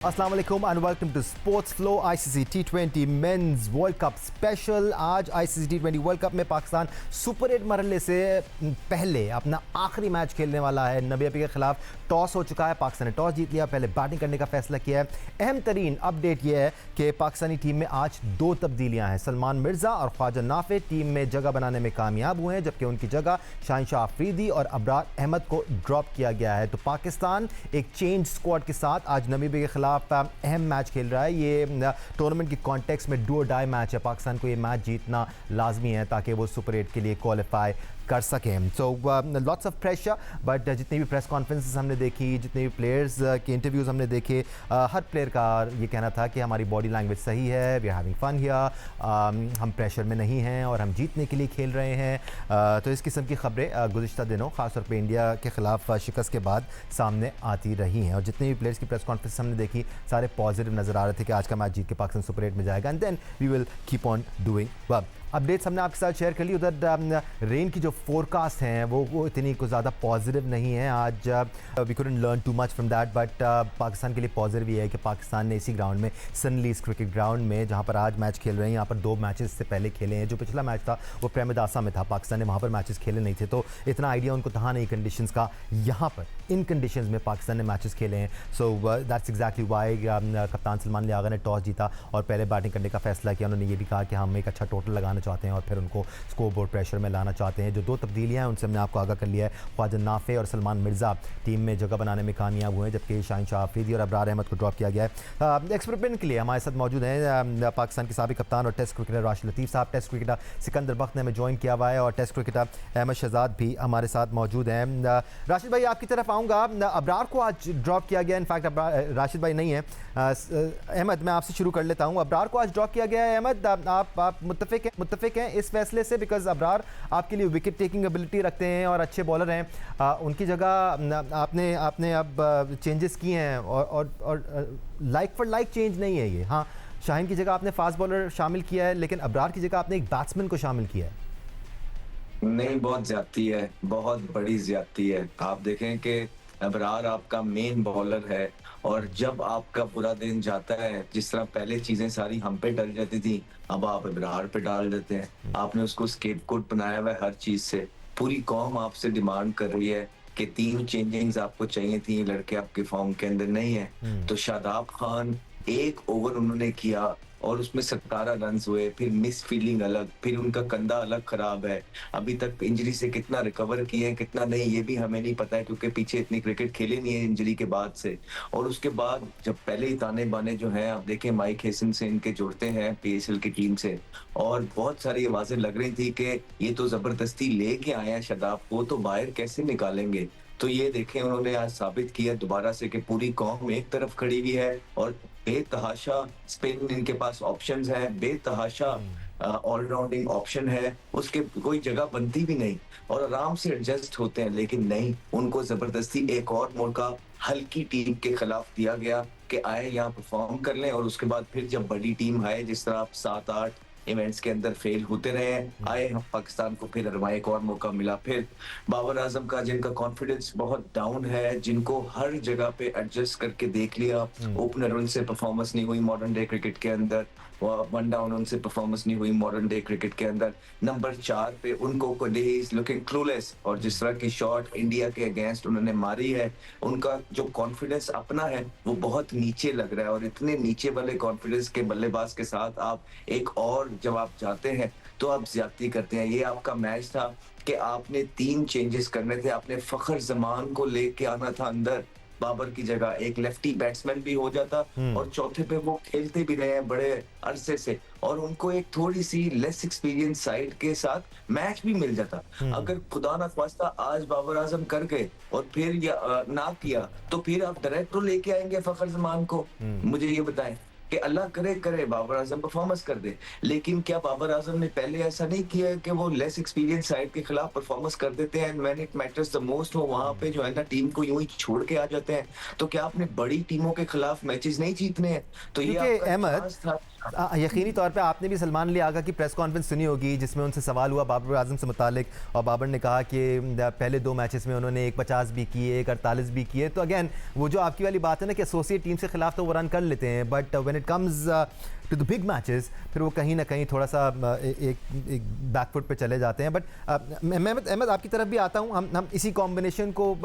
अस्सलाम वालेकुम and welcome to sports flow ICC टी20 मेंस वर्ल्ड कप स्पेशल। आज आईसीसी टी20 वर्ल्ड कप में पाकिस्तान सुपर 8 मरहले से पहले अपना आखिरी मैच खेलने वाला है। नामीबिया के खिलाफ टॉस हो चुका है, पाकिस्तान ने टॉस जीत लिया, पहले बैटिंग करने का फैसला किया है। अहम तरीन अपडेट यह है कि पाकिस्तानी टीम में आज दो तब्दीलियाँ हैं। सलमान मिर्ज़ा और ख्वाजा नाफे टीम में जगह बनाने में कामयाब हुए हैं, जबकि उनकी जगह शाहिनशाह अफरीदी और अबरार अहमद को ड्रॉप किया गया है। तो पाकिस्तान एक चेंज स्क्वाड के साथ आज नामीबिया के खिलाफ अहम मैच खेल रहा है। ये टूर्नामेंट की कॉन्टेक्स्ट में डू और डाई मैच है। पाकिस्तान को ये मैच जीतना लाजमी है ताकि वो सुपर 8 के लिए क्वालिफाई कर सकें। So lots of pressure, but जितनी भी प्रेस कॉन्फ्रेंसेस हमने देखी, जितने भी प्लेयर्स के इंटरव्यूज़ हमने देखे, हर प्लेयर का ये कहना था कि हमारी बॉडी लैंग्वेज सही है, we are having fun here, हम प्रेशर में नहीं हैं और हम जीतने के लिए खेल रहे हैं। तो इस किस्म की खबरें गुज़िश्ता दिनों ख़ासतौर पर इंडिया के ख़िलाफ़ शिकस्त के बाद सामने आती रही हैं। और जितने भी प्लेयर्स की प्रेस कॉन्फ्रेंस हमने देखी, सारे पॉजिटिव नज़र आ रहे थे कि आज का मैच जीत के पाकिस्तान सुपर 8 में जाएगा and then we will keep on doing well. Updates हमने आपके साथ शेयर कर ली। उधर रेन की जो फोरकास्ट हैं वो इतनी कुछ ज़्यादा पॉजिटिव नहीं है। आज we couldn't learn too much from that, but Pakistan के लिए पॉजिटिव ये है कि पाकिस्तान ने इसी ग्राउंड में सनलीज क्रिकेट ग्राउंड में जहाँ पर आज मैच खेल रहे हैं, यहाँ पर दो मैचेस से पहले खेले हैं। जो पिछला मैच था वो प्रेमदासा में था, पाकिस्तान ने वहाँ पर मैचेस खेले नहीं थे, तो इतना आइडिया उनको था नहीं कंडीशंस का। यहाँ पर इन कंडीशंस में पाकिस्तान ने मैचेस खेले हैं। सो दैट्स एग्जैक्टली वाई कप्तान सलमान लियागा ने टॉस जीता और पहले बैटिंग करने का फैसला किया। उन्होंने ये भी कहा कि हम एक अच्छा टोटल लगाना चाहते हैं और फिर उनको स्कोर बोर्ड प्रेशर में लाना चाहते हैं। जो दो तब्दीलियां हैं उनसे हमने आपको आगाह कर लिया है। ख्वाजा नाफे और सलमान मिर्ज़ा टीम में जगह बनाने में कामयाब हुए हैं, जबकि शाहिनशाह अफरीदी और अबरार अहमद को ड्रॉप किया गया है। एक्सपेरिमेंट के लिए हमारे साथ मौजूद हैं पाकिस्तान के साबिक कप्तान और टेस्ट क्रिकेटर राशिद लतीफ़ साहब, टेस्ट क्रिकेटर सिकंदर बख्त ने हमें ज्वाइन किया हुआ है और टेस्ट क्रिकेटर अहमद शहजाद भी हमारे साथ मौजूद हैं। राशिद भाई आपकी तरफ आऊँगा। अबरार को आज ड्रॉप किया गया, इनफैक्ट राशिद भाई नहीं है, अहमद मैं आपसे शुरू कर लेता हूँ। अबरार को आज ड्रॉप किया गया है। अहमद आप मुत्तफिक हैं इस फैसले से? बिकॉज अबरार आपके लिए विकेट टेकिंग एबिलिटी रखते हैं और अच्छे बॉलर हैं, उनकी जगह आपने अब चेंजेस किए हैं और लाइक फॉर लाइक चेंज नहीं है ये। हाँ, शाहीन की जगह आपने फास्ट बॉलर शामिल किया है, लेकिन अबरार की जगह आपने एक बैट्समैन को शामिल किया है। नहीं, बहुत ज्यादती है, बहुत बड़ी ज्यादती है। आप देखें कि अबरार आपका मेन बॉलर है और जब आपका पूरा दिन जाता है, जिस तरह पहले चीजें सारी हम पे डल जाती थी, अब आप अबरार पे डाल देते हैं। आपने उसको स्केपगोट बनाया हुआ है हर चीज से। पूरी कौम आपसे डिमांड कर रही है कि 3 चेंजिंग्स आपको चाहिए थी, लड़के आपके फॉर्म के अंदर नहीं है। तो शादाब खान 1 ओवर उन्होंने किया और उसमें 17 रन हुए, फिर मिस फील्डिंग अलग, फिर उनका कंधा अलग खराब है। अभी तक इंजरी से कितना रिकवर किए हैं कितना नहीं ये भी हमें नहीं पता है, क्योंकि पीछे इतनी क्रिकेट खेली नहीं है इंजरी के बाद से। और उसके बाद जब पहले ही ताने बाने जो हैं, आप देखें माइक हेसन से इनके जुड़ते हैं पीएसएल की टीम से, और बहुत सारी आवाजें लग रही थी कि ये तो जबरदस्ती लेके आए हैं शादाब को, तो बाहर कैसे निकालेंगे। तो ये देखें उन्होंने आज साबित किया दोबारा से कि पूरी कौम एक तरफ खड़ी हुई है और बेतहाशा स्पिन इनके पास ऑप्शंस है, बेतहाशा ऑलराउंडिंग ऑप्शन है, उसके कोई जगह बनती भी नहीं और आराम से एडजस्ट होते हैं। लेकिन नहीं, उनको जबरदस्ती एक और मौका हल्की टीम के खिलाफ दिया गया कि आए यहाँ परफॉर्म कर लें, और उसके बाद फिर जब बड़ी टीम आए, जिस तरह आप 7-8 इवेंट्स के अंदर फेल होते रहे, आए हम पाकिस्तान को फिर अरवा एक और मौका मिला। फिर बाबर आजम का, जिनका कॉन्फिडेंस बहुत डाउन है, जिनको हर जगह पे एडजस्ट करके देख लिया, ओपनर उनसे परफॉर्मेंस नहीं हुई मॉडर्न डे क्रिकेट के अंदर, वन डाउन उनसे परफॉर्मेंस नहीं हुई मॉडर्न डे क्रिकेट के अंदर। नंबर 4 पे उनको इज लुकिंग क्लूलेस, और जिस तरह की शॉट इंडिया के अगेंस्ट उन्होंने मारी है, उनका जो कॉन्फिडेंस अपना है वो बहुत नीचे लग रहा है। और इतने नीचे वाले कॉन्फिडेंस के बल्लेबाज के साथ आप एक और जब आप जाते हैं तो आप ज्यादती करते हैं। ये आपका मैच था कि आपने 3 चेंजेस करने थे। आपने फखर जमान को लेके आना था अंदर बाबर की जगह, एक लेफ्टी बैट्समैन भी हो जाता और चौथे पे वो खेलते भी रहे हैं बड़े अरसे से, और उनको एक थोड़ी सी लेस एक्सपीरियंस साइड के साथ मैच भी मिल जाता। अगर खुदा ना ख्वास्ता आज बाबर आजम कर गए और फिर ना किया, तो फिर आप डायरेक्ट तो लेके आएंगे फखर जमान को? मुझे ये बताएं। कि अल्लाह करे करे बाबर आजम परफॉर्मेंस कर दे, लेकिन क्या बाबर आजम ने पहले ऐसा नहीं किया है कि वो लेस एक्सपीरियंस साइड के खिलाफ परफॉर्मेंस कर देते हैं and when it matters the most वो वहां पे जो है ना टीम को यूं ही छोड़ के आ जाते हैं? तो क्या आपने बड़ी टीमों के खिलाफ मैचेस नहीं जीतने हैं? तो ये क्योंकि आपका अहमद चांस था। यकीनी तौर पे आपने भी सलमान अली आगा की प्रेस कॉन्फ्रेंस सुनी होगी जिसमें उनसे सवाल हुआ बाबर आजम से मुतालिक, और बाबर ने कहा कि पहले 2 मैचेस में उन्होंने एक 50 भी किए, एक 48 भी किए। तो अगेन वो जो आपकी वाली बात है ना कि एसोसिएट टीम से खिलाफ तो वो रन कर लेते हैं, but when it comes to the big matches फिर वो कहीं ना कहीं थोड़ा सा एक बैकफुट पे चले जाते हैं। बट अहमद आपकी तरफ भी आता हूँ, हम इसी कॉम्बिनेशन को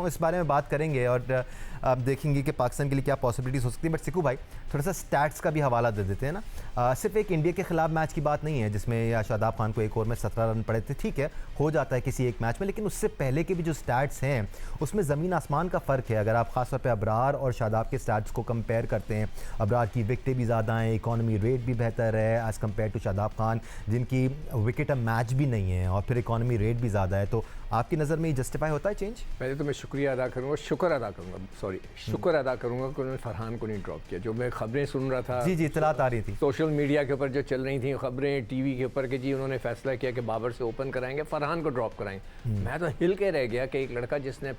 इस बारे में बात करेंगे और आप देखेंगे कि पाकिस्तान के लिए क्या पॉसिबिलिटीज़ हो सकती है। बट सिकू भाई थोड़ा सा स्टैट्स का भी हवाला दे देते हैं ना। सिर्फ एक इंडिया के खिलाफ मैच की बात नहीं है जिसमें या शादाब खान को एक ओवर में 17 रन पड़े थे, ठीक है हो जाता है किसी एक मैच में, लेकिन उससे पहले के भी जो स्टैट्स हैं उसमें ज़मीन आसमान का फ़र्क है। अगर आप खासतौर पर अबरार और शादाब के स्टैट्स को कंपेयर करते हैं, अबरार की विकटें भी ज़्यादा हैं, इकॉनमी रेट भी बेहतर है as compared to Shadab Khan जिनकी विकेट अ मैच भी नहीं है और फिर इकॉनमी रेट भी ज़्यादा है। तो आपकी नज़र में ये जस्टिफाई होता है चेंज? पहले तो मैं शुक्र अदा करूँगा कि उन्होंने फरहान को नहीं ड्रॉप किया। जो मैं खबरें सुन रहा था, जी इतलात आ रही थी सोशल मीडिया के ऊपर जो चल रही थी खबरें, टीवी के ऊपर कि जी उन्होंने फैसला किया कि बाबर से ओपन कराएंगे, फरहान को ड्रॉप कराएंगे। मैं तो हिल के रह गया कि एक लड़का जिसने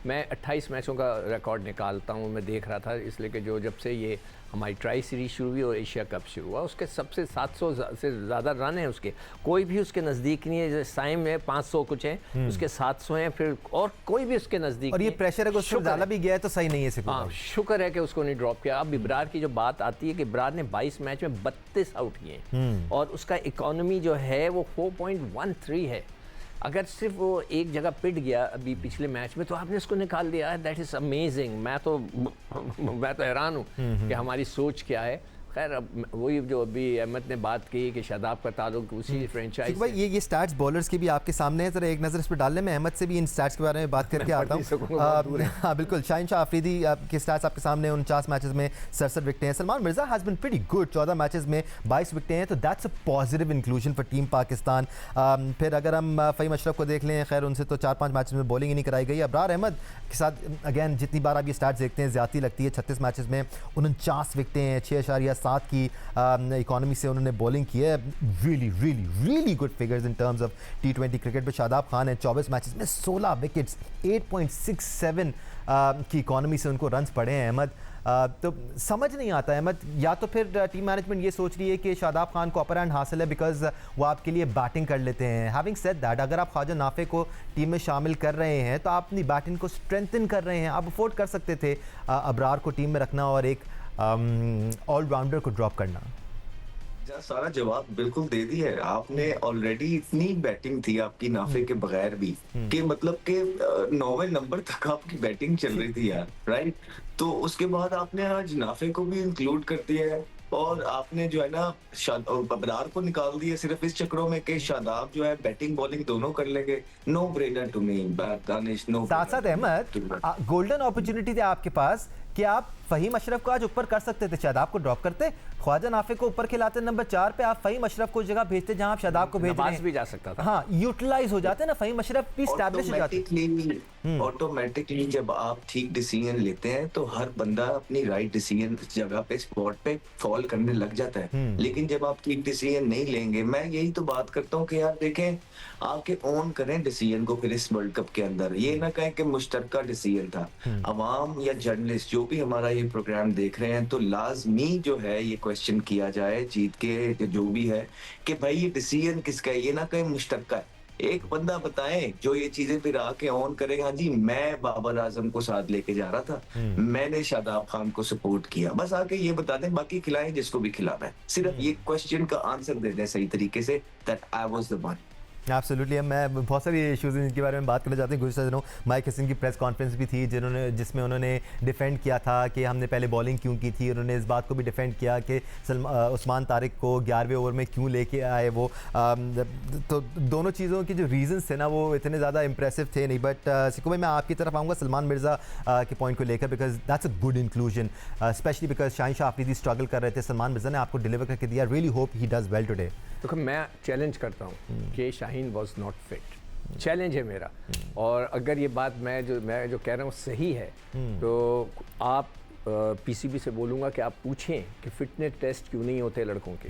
मैं 28 मैचों का रिकॉर्ड निकालता हूँ, मैं देख रहा था, इसलिए कि जो जब से ये हमारी ट्राई सीरीज शुरू हुई और एशिया कप शुरू हुआ उसके सबसे 700 से ज़्यादा रन हैं उसके, कोई भी उसके नज़दीक नहीं है। जैसे साइम में 500 कुछ हैं, उसके 700 हैं, फिर और कोई भी उसके नज़दीक और ये प्रेशर अगर उससे ज़्यादा भी गया है तो सही नहीं है सिकू हाँ, शुक्र है कि उसको नहीं ड्रॉप किया। अब इब्रार की जो बात आती है कि इब्रार ने 22 मैच में 32 आउट किए और उसका इकॉनमी जो है वो 4.13 है। अगर सिर्फ वो एक जगह पिट गया अभी पिछले मैच में तो आपने इसको निकाल दिया, दैट इज़ अमेजिंग। मैं तो हैरान हूँ कि हमारी सोच क्या है। खैर अब वही जो अभी अहमद ने बात की कि शादाब का ताल्लुक उसी फ्रेंचाइज भाई ये स्टैट्स बॉलर्स की भी आपके सामने है, जरा एक नज़र इस पर डाल लें। मैं अहमद से भी इन स्टैट्स के बारे में बात करके आता हूँ। हाँ बिल्कुल, शाहीन शाह अफरीदी के स्टैट्स आपके सामने, 49 मैचेस में 67 विकटें हैं। Salman Mirza has been pretty good, 14 matches में 22 विकटें हैं, तो that's a positive inclusion for team Pakistan. फिर अगर हम फ़हीम अशरफ को देख लें, खैर उनसे तो 4-5 मैचेस में बॉलिंग ही नहीं कराई गई। अबरार अहमद के साथ अगैन जितनी बार आप ये स्टैट्स देखते हैं ज़्यादती लगती है। 36 मैचेस में 49 विकटें हैं, 6.7 की इकॉनमी से उन्होंने बॉलिंग की है। Really good figures in terms of T20 cricket पे। शादाब खान है 24 मैचेस में 16 विकेट्स, 8.67 की इकॉनमी से उनको रन्स पड़े हैं। अहमद तो समझ नहीं आता अहमद, या तो फिर टीम मैनेजमेंट ये सोच रही है कि शादाब खान को अपर हैंड हासिल है बिकॉज वो आपके लिए बैटिंग कर लेते हैं। हैविंग सेड दैट, अगर आप ख्वाजा नाफे को टीम में शामिल कर रहे हैं तो आप अपनी बैटिंग को स्ट्रेंथन कर रहे हैं। आप अफोर्ड कर सकते थे अबरार को टीम में रखना और एक ऑलराउंडर को ड्रॉप करना। सारा जवाब बिल्कुल दे दी है आपने। ऑलरेडी इतनी बैटिंग थी आपकी नाफे के बगैर भी कि मतलब के 9वें नंबर तक आपकी बैटिंग चल रही थी यार, राइट? तो उसके बाद आपने आज नाफे को भी इंक्लूड कर दिया है और आपने जो है ना अबरार को निकाल दिया सिर्फ इस चक्रों में कि शादाब जो है बैटिंग बॉलिंग दोनों कर लेंगे। No brainer to me Danish, no. साथ साथ अहमद गोल्डन अपॉर्चुनिटी थी आपके पास कि आप फ़हीम अशरफ को आज ऊपर कर सकते थे, शादाब को ड्रॉप करते, ख्वाजा नाफे को ऊपर खिलाते, नंबर 4 पे आप फ़हीम अशरफ को जगह भेजते जहां आप शादाब को भेज रहे हैं। भी जा सकता था। हाँ, यूटिलाइज हो जाते ना, फ़हीम अशरफ भी एस्टैब्लिश हो जाते। ऑटोमेटिकली जब आप ठीक डिसीजन लेते हैं तो हर बंदा अपनी राइट डिसीजन जगह पे स्पॉट पे फॉल करने लग जाता है। लेकिन जब आप ठीक डिसीजन नहीं लेंगे, मैं यही तो बात करता हूँ कि यार देखें, आके ऑन करें डिसीजन को। फिर इस वर्ल्ड कप के अंदर ये ना कहें कि मुश्तरका डिसीजन था। अवाम या जर्नलिस्ट जो भी हमारा ये प्रोग्राम देख रहे हैं तो लाजमी जो है ये क्वेश्चन किया जाए जीत के जो भी है कि भाई ये डिसीजन किसका है, ये ना कहें मुश्तरका है। एक बंदा बताएं जो ये चीजें फिर आके ऑन करेगा, हाँ जी मैं बाबर आजम को साथ लेके जा रहा था, मैंने शादाब खान को सपोर्ट किया, बस आके ये बता दें, बाकी खिलाएं जिसको भी खिलाना है। सिर्फ ये क्वेश्चन का आंसर दे दें सही तरीके से, that I was the one. Absolutely. मैं बहुत सारी इशूज़ इनके बारे में बात करना चाहते हैं। गुज़श्ता दिनों माइक हसन की प्रेस कॉन्फ्रेंस भी थी जिसमें उन्होंने डिफेंड किया था कि हमने पहले बॉलिंग क्यों की थी। उन्होंने इस बात को भी डिफेंड किया कि उस्मान तारिक को 11वें ओवर में क्यों लेके आए वो। तो दोनों चीज़ों के जो रीज़न्स थे ना वो इतने ज़्यादा इंप्रेसिव थे नहीं। बट सिकू भाई मैं आपकी तरफ आऊँगा सलमान मिर्ज़ा के पॉइंट को लेकर, because that's a good inclusion, specially because Shaheen Shah Afridi struggle कर रहे थे, सलमान मिर्ज़ा ने आपको डिलीवर करके दिया। Really hope he does well today. देखो मैं चैलेंज करता हूँ कि Shaheen was not fit, challenge है मेरा। और अगर ये बात मैं जो कह रहा हूँ सही है तो आप पीसीबी से बोलूँगा कि आप पूछें कि फ़िटनेस टेस्ट क्यों नहीं होते लड़कों के,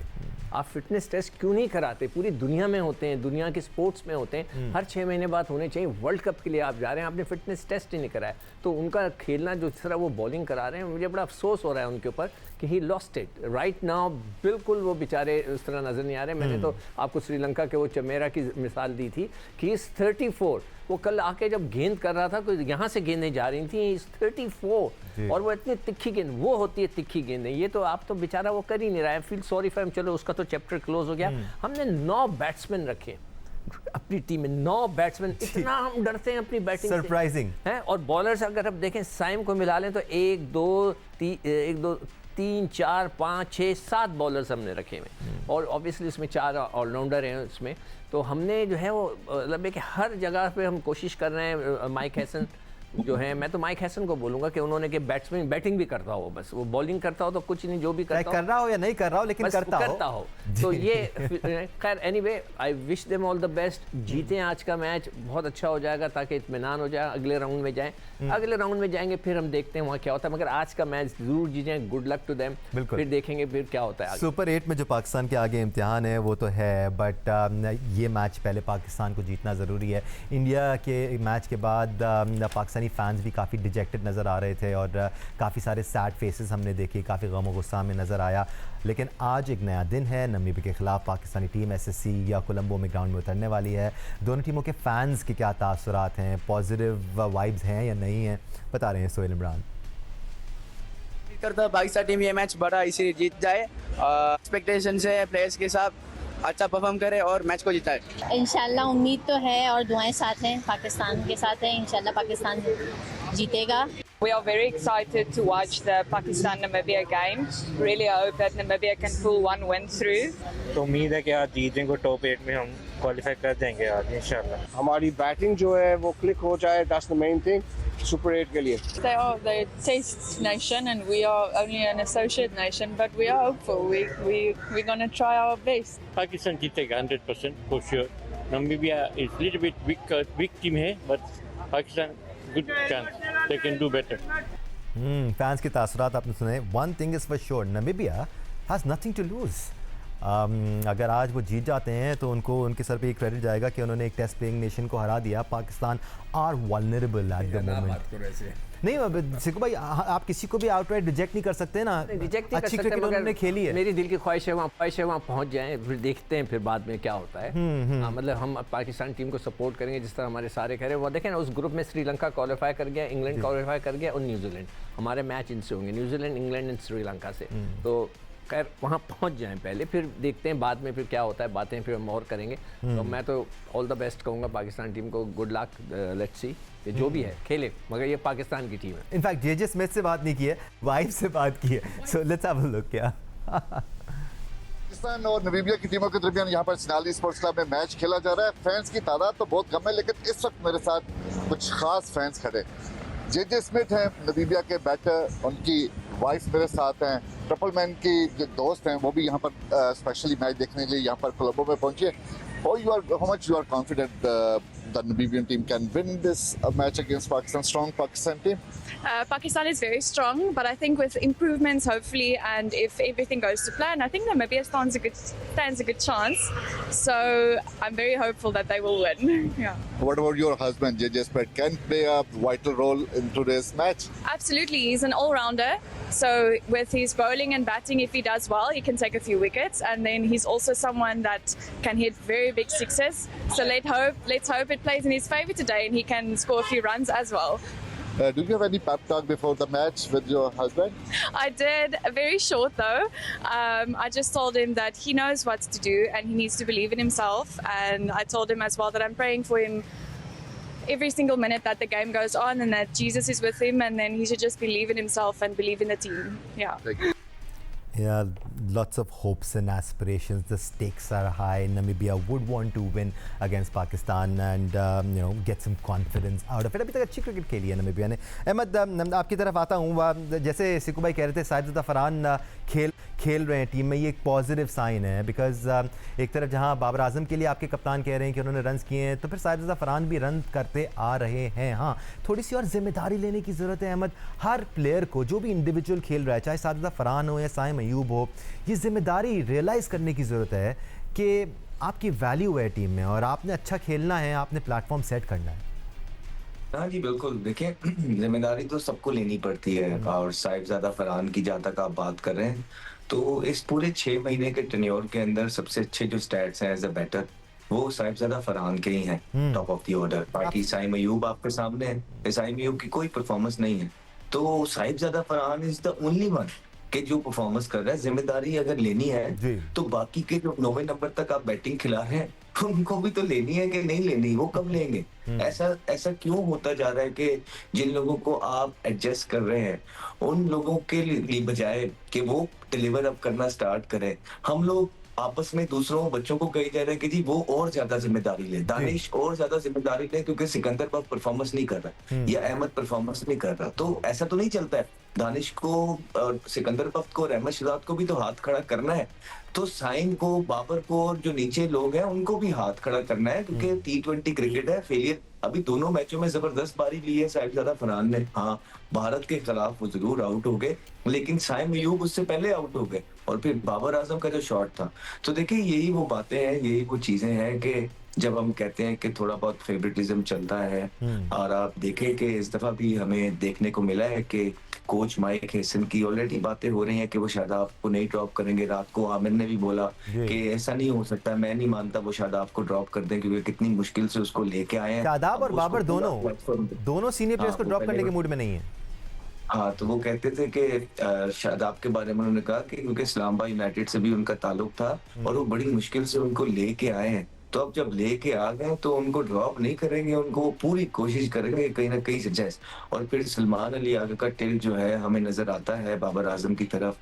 आप फिटनेस टेस्ट क्यों नहीं कराते? पूरी दुनिया में होते हैं, दुनिया के स्पोर्ट्स में होते हैं, हर 6 महीने बाद होने चाहिए। वर्ल्ड कप के लिए आप जा रहे हैं, आपने फिटनेस टेस्ट ही नहीं कराया, तो उनका खेलना जो जिस तरह वो बॉलिंग करा रहे हैं, मुझे बड़ा अफसोस हो रहा है उनके ऊपर कि he lost it right now. बिल्कुल वो बेचारे उस तरह नज़र नहीं आ रहे। मैंने तो आपको श्रीलंका के वो चमेरा की मिसाल दी थी कि इस 34, वो कल आके जब गेंद कर रहा था, कोई यहाँ से गेंदें जा रही थी, इस 34 और वो इतनी तिखी गेंद, वो होती है तिखी गेंदें, ये तो आप तो बेचारा वो कर ही नहीं रहा है। फील सॉरी फॉर हिम, चलो उसका तो चैप्टर क्लोज हो गया। हमने 9 बैट्समैन रखे अपनी टीम में, 9 बैट्समैन, इतना हम डरते हैं अपनी बैटिंग से, सरप्राइजिंग है। और बॉलर्स अगर आप देखें साइम को मिला लें तो 1 2 3 4 5 6 7 बॉलर्स हमने रखे हुए, और ऑब्वियसली उसमें 4 ऑलराउंडर हैं उसमें। तो हमने जो है वो मतलब है कि हर जगह पे हम कोशिश कर रहे हैं। माइक हैसन जो है, मैं तो माइक हैसन को बोलूंगा कि उन्होंने कि बैट्समैन बैटिंग भी करता हो, बस वो बॉलिंग करता हो तो कुछ नहीं, जो भी करता कर रहा हो या नहीं कर रहा हो, लेकिन करता हो। तो ये खैर anyway, I wish them all the best. जीतें आज का मैच, बहुत अच्छा हो जाएगा ताकि इत्मीनान हो जाए, अगले राउंड में जाएं। अगले राउंड में जाएंगे फिर हम देखते हैं वहाँ क्या होता है, मगर आज का मैच जरूर जीतें। गुड लक टू देम, फिर देखेंगे फिर क्या होता है। सुपर 8 में जो पाकिस्तान के आगे इम्तिहान है वो तो है, बट ये मैच पहले पाकिस्तान को जीतना ज़रूरी है। इंडिया के मैच के बाद पाकिस्तानी फैंस भी काफ़ी डिजेक्टेड नज़र आ रहे थे और काफ़ी सारे सैड फेसेस हमने देखे, काफ़ी गम और गुस्सा में नज़र आया। लेकिन आज एक नया दिन है, नमीबिया के खिलाफ पाकिस्तानी टीम SSC या कोलंबो में ग्राउंड में उतरने वाली है। दोनों टीमों के फैंस के क्या तासुरात हैं, पॉजिटिव वाइब्स हैं या नहीं हैं, बता रहे हैं सोहेल इमरान। करता पाकिस्तान टीम ये मैच बड़ा इसीलिए जीत जाए, एक्सपेक्टेशन से प्लेयर्स के साथ अच्छा परफॉर्म करे और मैच को जिताए। इंशाल्लाह उम्मीद तो है और दुआएं साथ हैं, पाकिस्तान के साथ हैं, इंशाल्लाह पाकिस्तान जीतेगा। We are very excited to watch the Pakistan-Namibia game. Really hope that Namibia can pull one win through. तो उम्मीद है कि आज जीतेंगे, टॉप 8 में हम क्वालिफाई कर देंगे आज इंशाल्लाह। हमारी बैटिंग जो है वो क्लिक हो जाए, that's the main thing super 8 के लिए। They are the test nation and we are only an associate nation, but we are hopeful. We're going to try our best. Pakistan जीतेगा 100% for sure. Namibia is little bit weak team है, but Pakistan good chance, they can do better. Fans के तासुरात आपने सुने। One thing is for sure, Namibia has nothing to lose. अगर आज वो जीत जाते हैं तो उनको उनके सर पे ये क्रेडिट जाएगा कि उन्होंने एक टेस्ट प्लेइंग नेशन को हरा दिया। Pakistan are vulnerable at the moment. नहीं सिको भाई, आप किसी को भी आउटराइट रिजेक्ट नहीं कर सकते ना, रिजेक्ट नहीं अच्छी कर सकते, क्रिकेट उन्होंने खेली है। मेरी दिल की ख्वाहिश है वहाँ पहुँच जाएं, फिर देखते हैं फिर बाद में क्या होता है। हाँ, मतलब हम पाकिस्तान टीम को सपोर्ट करेंगे जिस तरह हमारे सारे कह रहे हैं। वो देखें ना, उस ग्रुप में श्रीलंका क्वालिफाई कर गया, इंग्लैंड क्वालिफाई कर गया और न्यूजीलैंड। हमारे मैच इनसे होंगे, न्यूजीलैंड, इंग्लैंड एंड श्रीलंका से। तो खैर वहाँ पहुँच जाएं पहले, फिर देखते हैं बाद में फिर क्या होता है, बातें फिर हम और करेंगे। तो मैं तो ऑल द बेस्ट कहूँगा पाकिस्तान टीम को, गुड लक, लेट्स सी ये जो भी है खेले, मगर ये पाकिस्तान की टीम है। इनफैक्ट जे स्मिथ से बात नहीं की है, वाइफ से बात की है। So let's have a look. क्या पाकिस्तान और नामीबिया की टीमों के दरमियान यहाँ पर सिनाली स्पोर्ट्स क्लब में मैच खेला जा रहा है। फैंस की तादाद तो बहुत कम है, लेकिन इस वक्त मेरे साथ कुछ खास फैंस खड़े। जे स्मिथ हैं नामीबिया के बैटर, उनकी वाइफ मेरे साथ हैं। ट्रिपल मैन की जो दोस्त हैं वो भी यहाँ पर स्पेशली मैच देखने के लिए यहाँ पर कोलंबो में पहुंचे। How much you are confident the Namibian team can win this match against Pakistan, strong Pakistan team? Pakistan is very strong, but I think with improvements, hopefully, and if everything goes to plan, I think Namibia stands a good chance. So I'm very hopeful that they will win. Yeah. What about your husband, JJ Smith? Can play a vital role in today's match? Absolutely, he's an all-rounder. So with his bowling and batting, if he does well, he can take a few wickets. And then he's also someone that can hit very big sixes. So let's hope it plays in his favour today and he can score a few runs as well. Do you have any pep talk before the match with your husband? I did, very short though. I just told him that he knows what to do and he needs to believe in himself. And I told him as well that I'm praying for him every single minute that the game goes on and that Jesus is with him and then he should just believe in himself and believe in the team. Yeah. Yeah, lots of hopes and aspirations. The stakes are high. Namibia would want to win against Pakistan and get some confidence out of it. अभी तक अच्छी cricket खेली है Namibia ने. अहमद, आपकी तरफ आता हूँ. जैसे सिकू भाई कह रहे थे, साजिद फरहान खेल रहे हैं टीम में, ये एक पॉजिटिव साइन है. बिकॉज एक तरफ जहाँ बाबर आजम के लिए आपके कप्तान कह रहे हैं कि उन्होंने रन किए हैं, तो फिर साजिद फरहान भी रन करते आ रहे हैं. हाँ, थोड़ी सी और जिम्मेदारी लेने की ज़रूरत है अहमद. हर प्लेयर को, जो भी इंडिविजुअल खेल रहा है, चाहे साजिद फरहान हो या साइम अयूब हो, ये जिम्मेदारी रियलाइज़ करने की ज़रूरत है कि आपकी वैल्यू है टीम में और आपने अच्छा खेलना है, आपने प्लेटफॉर्म सेट करना है. हाँ जी बिल्कुल. देखिए, जिम्मेदारी तो सबको लेनी पड़ती है. और साहिबजादा फरहान की जहाँ तक आप बात कर रहे हैं, तो इस पूरे 6 महीने के टेन्योर के अंदर सबसे अच्छे जो स्टैट्स हैं एज अ बैटर, वो साहिबजादा फरहान के ही हैं, टॉप ऑफ द ऑर्डर. बाकी साइम अयूब आपके सामने है. साइम अयूब की कोई परफॉर्मेंस नहीं है, तो Sahibzada Farhan is the only one कि जो परफॉर्मेंस कर रहा है. जिम्मेदारी अगर लेनी है तो बाकी के जो 9वें नंबर तक आप बैटिंग खिला रहे हैं, उनको भी तो लेनी है कि नहीं लेनी. वो कब लेंगे? ऐसा क्यों होता जा रहा है कि जिन लोगों को आप एडजस्ट कर रहे हैं, उन लोगों के लिए बजाय कि वो डिलीवर अप करना स्टार्ट करें, हम लोग आपस में दूसरों बच्चों को कही जा रहे हैं कि जी वो और ज्यादा जिम्मेदारी ले, दानिश और ज्यादा जिम्मेदारी ले, क्योंकि सिकंदर बफ परफॉर्मेंस नहीं कर रहा या अहमद परफॉर्मेंस नहीं कर रहा. तो ऐसा तो नहीं चलता है. दानिश को और सिकंदर बफ को और अहमद शहजाद को भी तो हाथ खड़ा करना है. तो साइम को, बाबर को और जो नीचे लोग हैं उनको भी हाथ खड़ा करना है, क्योंकि T20 क्रिकेट है. फेलियर अभी दोनों मैचों में जबरदस्त बारी ली है साहिबजादा फरहान ने. हाँ, भारत के खिलाफ वो जरूर आउट हो गए, लेकिन साइम अयूब उससे पहले आउट हो गए, और फिर बाबर आजम का जो शॉट था. तो देखिए, यही वो बातें हैं, यही वो चीजें हैं कि जब हम कहते हैं कि थोड़ा बहुत फेवरेटिज्म चलता है. और आप देखें कि इस दफा भी हमें देखने को मिला है कि कोच माइक हेसन की ऑलरेडी बातें हो रही हैं कि वो शादाब को नहीं ड्रॉप करेंगे. रात को आमिर ने भी बोला कि ऐसा नहीं हो सकता, मैं नहीं मानता वो शादाब को ड्रॉप कर दें, क्योंकि कितनी मुश्किल से उसको लेके आए हैं. शादाब और बाबर दोनों सीनियर प्लेयर्स को ड्रॉप करने के मूड में नहीं है. हाँ, तो वो कहते थे कि शादाब के बारे में उन्होंने कहा कि क्योंकि इस्लामाबाद यूनाइटेड से भी उनका ताल्लुक था और वो बड़ी मुश्किल से उनको लेके आए हैं, तो अब जब लेके आ गए तो उनको ड्रॉप नहीं करेंगे, उनको वो पूरी कोशिश करेंगे कहीं ना कहीं सजेस्ट. और फिर सलमान अली आगे का टिल्ट जो है हमें नजर आता है बाबर आजम की तरफ.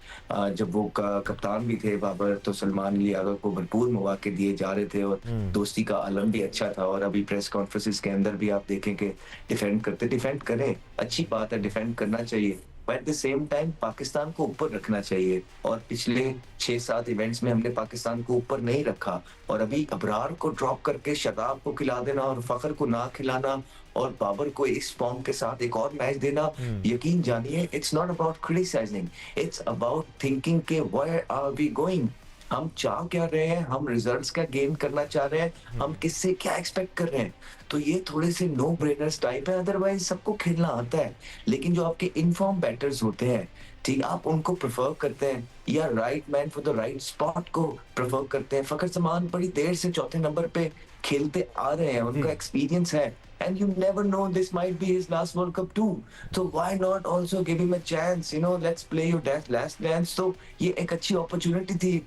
जब वो कप्तान भी थे बाबर, तो सलमान अली आगे को भरपूर मौके दिए जा रहे थे और दोस्ती का आलम भी अच्छा था. और अभी प्रेस कॉन्फ्रेंसिस के अंदर भी आप देखें कि डिफेंड करें, अच्छी बात है, डिफेंड करना चाहिए, but at the same time Pakistan को ऊपर रखना चाहिए. और पिछले 6-7 इवेंट्स में हमने पाकिस्तान को ऊपर नहीं रखा, और अभी अबरार को ड्रॉप करके शादाब को खिला देना और फखर को ना खिलाना और बाबर को इस फॉर्म के साथ एक और मैच देना, यकीन जानिए, it's not about criticising, it's about thinking के वेयर आर वी गोइंग. हम चाह क्या रहे हैं, हम रिजल्ट्स क्या गेन करना चाह रहे हैं, हम किससे क्या एक्सपेक्ट कर रहे हैं. तो ये थोड़े से नो ब्रेनर्स टाइप है. अदरवाइज सबको खेलना आता है, लेकिन जो आपके इनफॉर्म बैटर्स होते हैं, ठीक, आप उनको प्रेफर करते हैं या right man for the right spot को प्रेफर करते हैं. फखर जमान बड़ी देर से 4थे नंबर पे खेलते आ रहे हैं, उनका एक्सपीरियंस है, and you never know, this might be his last World Cup too, so why not also give him a chance, let's play your last dance. तो ये एक अच्छी अपॉर्चुनिटी थी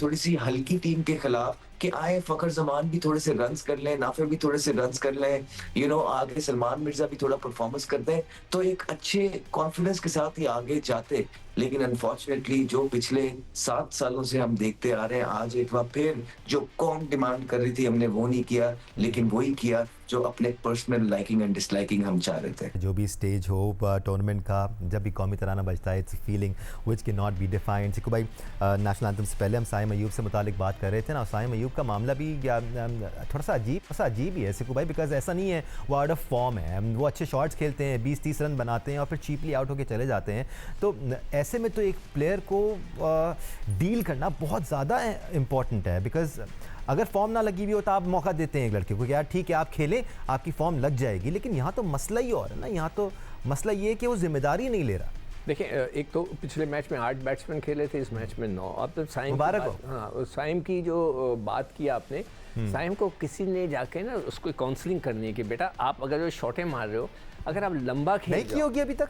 थोड़ी सी हल्की टीम के खिलाफ कि आए फखर जमान भी थोड़े से रन्स कर लें, नाफे भी थोड़े से रन्स कर लें, आगे सलमान मिर्जा भी थोड़ा परफॉर्मेंस कर दें, तो एक अच्छे कॉन्फिडेंस के साथ ही आगे जाते. लेकिन अनफॉर्चुनेटली जो पिछले 7 सालों से हम देखते आ रहे हैं, आज एक बार फिर जो कौन डिमांड कर रही थी हमने वो नहीं किया, लेकिन वही किया जो अपने पर्सनल लाइकिंग एंड डिसलाइकिंग हम चाह रहे थे. जो भी स्टेज हो टूर्नामेंट का, जब भी कौमी तराना बजता है, it's feeling which can not be defined. Siku भाई, नेशनल एंथम से पहले हम साइम अयूब से मुतालिक बात कर रहे थे ना, साइम अयूब का मामला भी थोड़ा सा अजीब ही है सिकू भाई, बिकॉज ऐसा नहीं है वो आउट ऑफ फॉर्म है, वो अच्छे शॉट्स खेलते हैं, 20-30 रन बनाते हैं और फिर चीपली आउट होकर चले जाते हैं. तो ऐसे में तो एक प्लेयर को डील करना बहुत ज़्यादा इम्पॉर्टेंट है, बिकॉज अगर फॉर्म ना लगी हुई हो तो आप मौका देते हैं एक लड़के को कि यार ठीक है आप खेलें, आपकी फॉर्म लग जाएगी. लेकिन यहाँ तो मसला ही और है ना, यहाँ तो मसला ये है कि वो जिम्मेदारी नहीं ले रहा. देखिए, एक तो पिछले मैच में 8 बैट्समैन खेले थे, इस मैच में 9. अब तो साइम मुबारक हो. हाँ, साइम की जो बात की आपने, साइम को किसी ने जाके ना उसको काउंसलिंग करनी है कि बेटा आप अगर जो शॉटें मार रहे हो, अगर आप लंबा खेल नहीं की होगी अभी तक.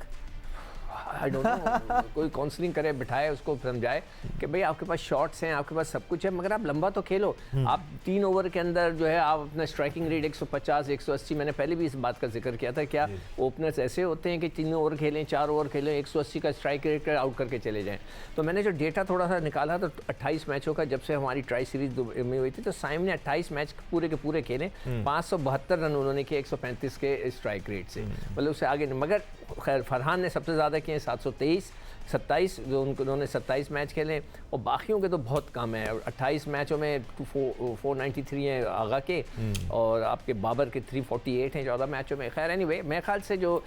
आई डोंट नो कोई काउंसलिंग करे, बिठाए, उसको समझाए कि भाई आपके पास शॉट्स हैं, आपके पास सब कुछ है, मगर आप लंबा तो खेलो। आप 3 ओवर के अंदर जो है आप अपना स्ट्राइकिंग रेट 150 180, मैंने पहले भी इस बात का जिक्र किया था, क्या ओपनर्स ऐसे होते हैं कि 3 ओवर खेलें, 4 ओवर खेलें, 180 का स्ट्राइक रेट कर आउट करके चले जाएं। तो मैंने जो डेटा थोड़ा सा निकाला तो 28 मैचों का, जब से हमारी ट्राई सीरीज में हुई थी, तो साइम ने 28 मैच पूरे के पूरे खेले, 572 रन उन्होंने किए 135 के स्ट्राइक रेट से, मतलब उससे आगे नहीं। मगर खैर फरहान ने सबसे ज़्यादा किए 27 जो उन्होंने 27 मैच खेले, और बाकियों के तो बहुत कम है। 28 मैचों में 493 हैं आगा के, और आपके बाबर के 348 हैं 14 मैचों में। खैर एनीवे, मेरे ख्याल से जो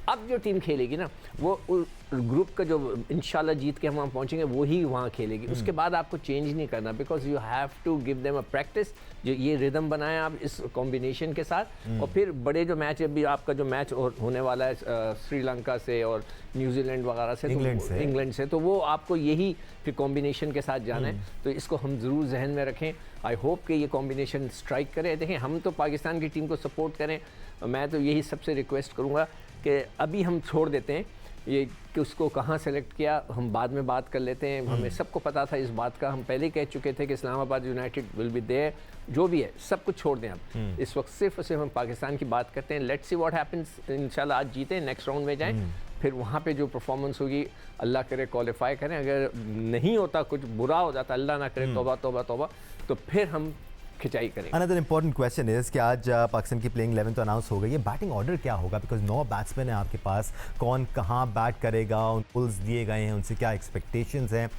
अब जो टीम खेलेगी ना, वो ग्रुप का जो इंशाल्लाह जीत के हम वहाँ पहुँचेंगे वही वहाँ खेलेगी। उसके बाद आपको चेंज नहीं करना, because you have to give them a practice. जो ये रिदम बनाएं आप इस कॉम्बिनेशन के साथ, और फिर बड़े जो मैच अभी आपका जो मैच होने वाला है श्रीलंका से और न्यूजीलैंड वगैरह से, इंग्लैंड से, तो वो आपको यही फिर कॉम्बिनेशन के साथ जाना है। तो इसको हम ज़रूर जहन में रखें। आई होप कि ये कॉम्बिनेशन स्ट्राइक करे। देखें, हम तो पाकिस्तान की टीम को सपोर्ट करें, मैं तो यही सबसे रिक्वेस्ट करूँगा कि अभी हम छोड़ देते हैं ये कि उसको कहाँ सेलेक्ट किया, हम बाद में बात कर लेते हैं। हमें सबको पता था इस बात का, हम पहले ही कह चुके थे कि Islamabad United will be there. जो भी है सब कुछ छोड़ दें अब, इस वक्त सिर्फ हम पाकिस्तान की बात करते हैं। Let's see what happens. इंशाल्लाह आज जीतें, नेक्स्ट राउंड में जाएं, फिर वहाँ पे जो परफॉर्मेंस होगी अल्लाह करे क्वालिफाई करें। अगर नहीं होता, कुछ बुरा हो जाता, अल्लाह ना करे, तौबा तौबा तौबा, तो फिर हम खिंचाई करें। अनदर इंपॉर्टेंट क्वेश्चन इज कि आज पाकिस्तान की प्लेइंग 11 तो अनाउंस हो गई है, बैटिंग ऑर्डर क्या होगा? बिकॉज 9 बैट्समैन है आपके पास, कौन कहाँ बैट करेगा, उन पुल्स दिए गए हैं, उनसे क्या एक्सपेक्टेशंस हैं,